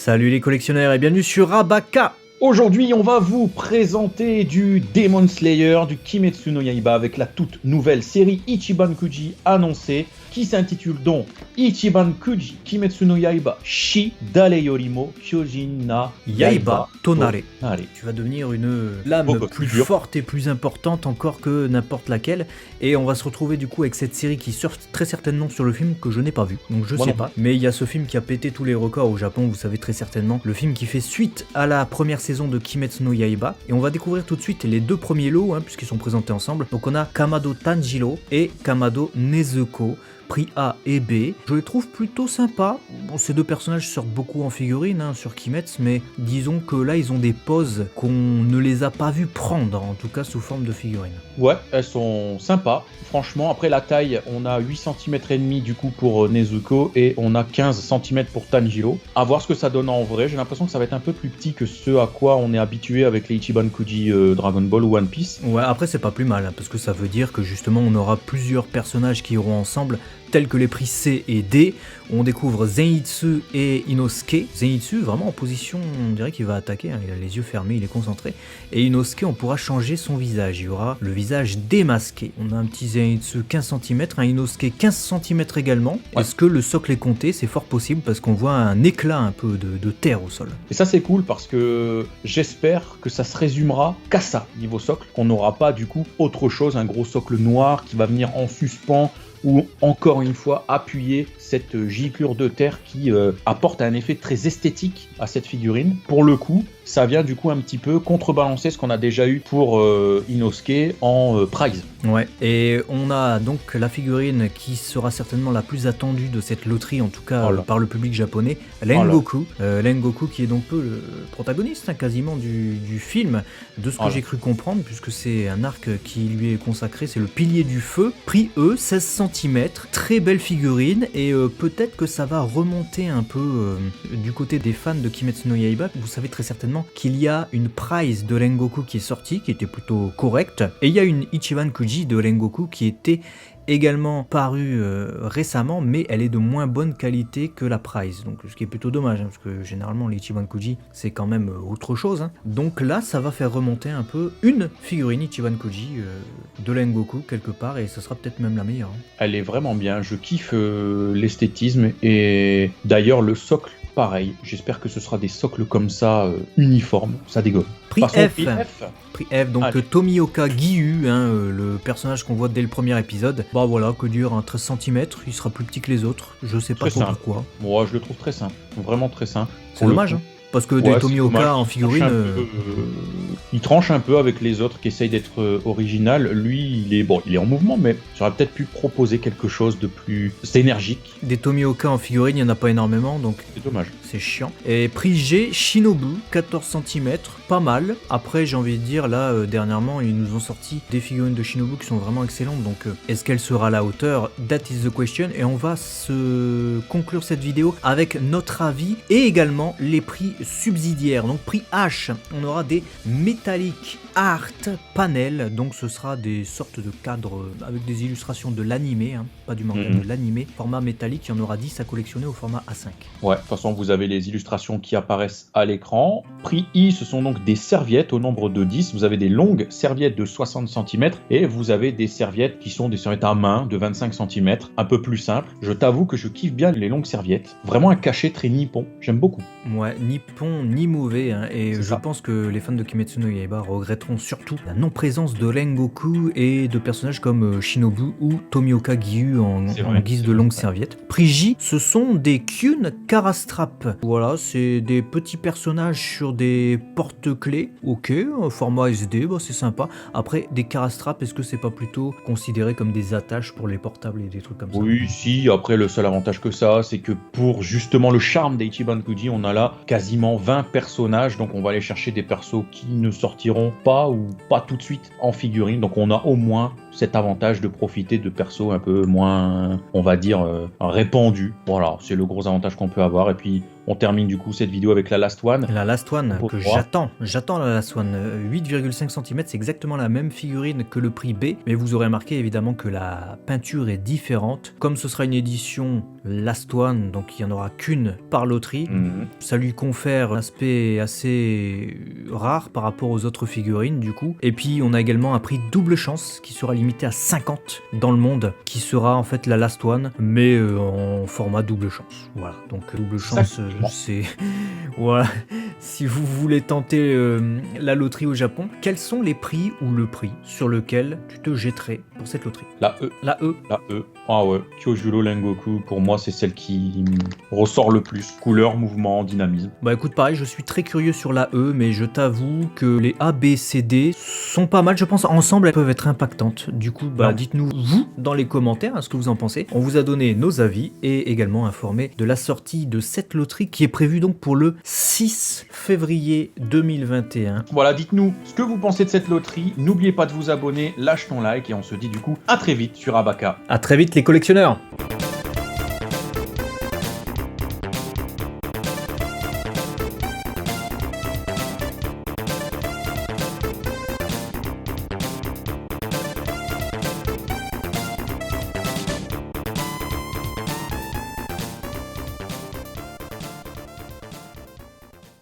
Salut les collectionneurs et bienvenue sur Abaka. Aujourd'hui, on va vous présenter du Demon Slayer, du Kimetsu no Yaiba avec la toute nouvelle série Ichiban Kuji annoncée qui s'intitule donc Ichiban Kuji Kimetsu no Yaiba Shi Dare Yorimo Kyojin na Yaiba Tonare. Allez. Tu vas devenir une lame plus forte et plus importante encore que n'importe laquelle. Et on va se retrouver du coup avec cette série qui sort très certainement sur le film que je n'ai pas vu. Donc je sais pas. Mais il y a ce film qui a pété tous les records au Japon, vous savez très certainement. Le film qui fait suite à la première saison de Kimetsu no Yaiba. Et on va découvrir tout de suite les deux premiers lots, puisqu'ils sont présentés ensemble. Donc on a Kamado Tanjiro et Kamado Nezuko. Prix A et B. Je les trouve plutôt sympas. Bon, ces deux personnages sortent beaucoup en figurine sur Kimetsu, mais disons que là ils ont des poses qu'on ne les a pas vus prendre, en tout cas sous forme de figurines. Ouais, elles sont sympas. Franchement, après la taille, on a 8 cm et demi du coup pour Nezuko et on a 15 cm pour Tanjiro. À voir ce que ça donne en vrai. J'ai l'impression que ça va être un peu plus petit que ce à quoi on est habitué avec les Ichiban Kuji Dragon Ball ou One Piece. Ouais, après c'est pas plus mal, parce que ça veut dire que justement on aura plusieurs personnages qui iront ensemble, tels que les prix C et D. On découvre Zenitsu et Inosuke. Zenitsu vraiment en position, on dirait qu'il va attaquer, il a les yeux fermés, il est concentré. Et Inosuke, on pourra changer son visage, il y aura le visage démasqué. On a un petit Zenitsu 15 cm, un Inosuke 15 cm également. Ouais. Est-ce que le socle est compté? C'est fort possible parce qu'on voit un éclat un peu de terre au sol. Et ça c'est cool parce que j'espère que ça se résumera qu'à ça, niveau socle, qu'on n'aura pas du coup autre chose, un gros socle noir qui va venir en suspens, ou encore une fois appuyer cette giclure de terre qui apporte un effet très esthétique à cette figurine. Pour le coup, ça vient du coup un petit peu contrebalancer ce qu'on a déjà eu pour Inosuke en prize. Ouais, et on a donc la figurine qui sera certainement la plus attendue de cette loterie, en tout cas par le public japonais, Rengoku. Rengoku qui est donc le protagoniste quasiment du film, de ce que j'ai cru comprendre, puisque c'est un arc qui lui est consacré, c'est le pilier du feu, prix E, 16 cm, très belle figurine, et peut-être que ça va remonter un peu du côté des fans de Kimetsu no Yaiba. Vous savez très certainement qu'il y a une prize de Rengoku qui est sortie, qui était plutôt correcte, et il y a une Ichiban Kuji de Rengoku qui était également parue récemment, mais elle est de moins bonne qualité que la prize, donc ce qui est plutôt dommage, parce que généralement les Ichiban Kuji c'est quand même autre chose. Donc là ça va faire remonter un peu une figurine Ichiban Kuji de Rengoku quelque part, et ce sera peut-être même la meilleure. Elle est vraiment bien, je kiffe l'esthétisme, et d'ailleurs le socle pareil, j'espère que ce sera des socles comme ça, uniformes, ça dégomme. Prix F, donc Tomioka Giyu, le personnage qu'on voit dès le premier épisode. Bah voilà, que dur, 13 cm, il sera plus petit que les autres, je sais pas trop pourquoi. Moi je le trouve très simple, vraiment très simple. C'est dommage, parce que des Tomioka en figurine... il tranche un peu avec les autres qui essayent d'être original. Lui, il est en mouvement, mais j'aurais peut-être pu proposer quelque chose de plus énergique. Des Tomioka en figurine, il n'y en a pas énormément, donc c'est dommage. C'est chiant. Et prix G, Shinobu, 14 cm, pas mal. Après, j'ai envie de dire, là, dernièrement, ils nous ont sorti des figurines de Shinobu qui sont vraiment excellentes, donc est-ce qu'elle sera à la hauteur? That is the question. Et on va se conclure cette vidéo avec notre avis et également les prix subsidiaires. Donc prix H, on aura des Metallic Art Panel, donc ce sera des sortes de cadres avec des illustrations de l'animé, pas du manga, de l'animé, format métallique. Il y en aura 10 à collectionner au format A5. Ouais, de toute façon vous avez les illustrations qui apparaissent à l'écran. Prix I, ce sont donc des serviettes au nombre de 10, vous avez des longues serviettes de 60 cm et vous avez des serviettes qui sont des serviettes à main de 25 cm, un peu plus simples. Je t'avoue que je kiffe bien les longues serviettes, vraiment un cachet très nippon, j'aime beaucoup. Ouais, ni bon ni mauvais, et je pense que les fans de Kimetsu no Yaiba regretteront surtout la non-présence de Rengoku et de personnages comme Shinobu ou Tomioka Giyu en guise de longue serviette. Prix J, ce sont des Kyun Karastrap. Voilà, c'est des petits personnages sur des porte-clés, ok, format SD, c'est sympa. Après, des Karastrap, est-ce que c'est pas plutôt considéré comme des attaches pour les portables et des trucs comme ça? Oui, si, après le seul avantage que ça, c'est que pour justement le charme des Ichiban Kuji, on a là quasiment 20 personnages, donc on va aller chercher des persos qui ne sortiront pas ou pas tout de suite en figurine, donc on a au moins cet avantage de profiter de persos un peu moins, on va dire, répandus. Voilà, c'est le gros avantage qu'on peut avoir. Et puis, on termine du coup cette vidéo avec la Last One. La Last One que j'attends la Last One. 8,5 cm, c'est exactement la même figurine que le prix B, mais vous aurez remarqué évidemment que la peinture est différente. Comme ce sera une édition Last One, donc il n'y en aura qu'une par loterie, ça lui confère un aspect assez rare par rapport aux autres figurines du coup. Et puis on a également un prix double chance qui sera limité à 50 dans le monde, qui sera en fait la Last One, mais en format double chance. Voilà, donc double chance, c'est... voilà. Si vous voulez tenter la loterie au Japon, quels sont les prix ou le prix sur lequel tu te jetterais pour cette loterie? La E. La E. La E. Ah ouais, Kyojuro Lengoku, pour moi, c'est celle qui ressort le plus. Couleur, mouvement, dynamisme. Bah écoute, pareil, je suis très curieux sur la E, mais je t'avoue que les A, B, C, D sont pas mal. Je pense ensemble, elles peuvent être impactantes. Du coup, bah dites-nous, vous, dans les commentaires, ce que vous en pensez. On vous a donné nos avis et également informé de la sortie de cette loterie qui est prévue donc pour le 6 février 2021. Voilà, dites-nous ce que vous pensez de cette loterie. N'oubliez pas de vous abonner, lâche ton like et on se dit du coup à très vite sur Abaka. À très vite les collectionneurs!